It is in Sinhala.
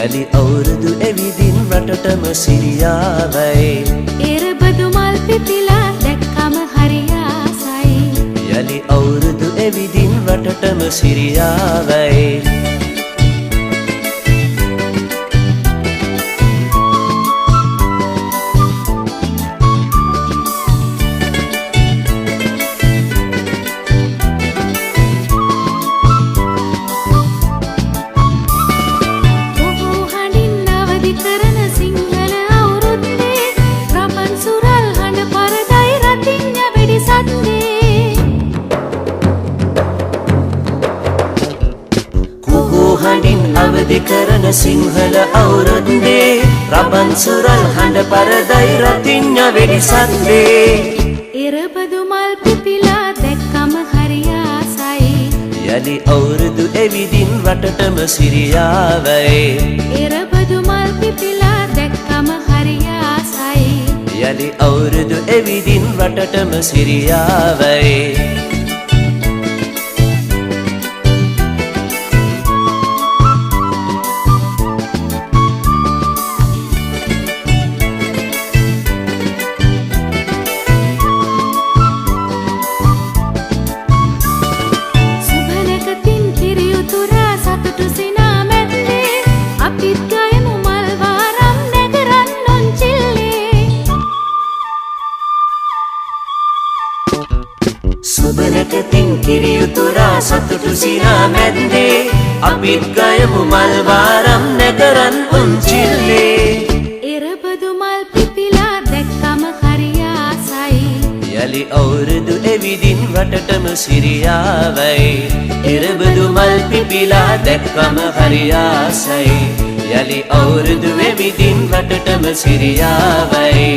යලි අවුරුදු එවිදින් රටටම සිරියාවයි එරබදු මල් පිපිලා දැක්කම හරි ආසයි යලි අවුරුදු එවිදින් රටටම සිරියාවයි හඬින් අවදි කරන සිංහල අවුරුද්දේ රබන් සුරල් හඬ පරදයි රතිඤ්ඤ වෙඩි සද්දේ එරබදු මල් පිපිලා දැක්කම හරි ආසයි යලි අවුරුදු එවිදින් රටටම සිරියාවයි එරබදු මල් පිපිලා දැක්කම හරි ආසයි යලි අවුරුදු එවිදින් රටටම සිරියාවයි සුබනකතින් කිරියුතුරා සතුටු සිනා මැද්දේ අපිත් ගයමු මල් වාරම් නැකරන් උන්චිල්ලේ එරබදු මල් පිපිලා දැක්කම හරි ආසයි යලි අවුරුදු එවිදින් රටටම සිරියාවයි එරබදු මල් පිපිලා දැක්කම හරි ආසයි යලි අවුරුදු එවිදින් රටටම සිරියාවයි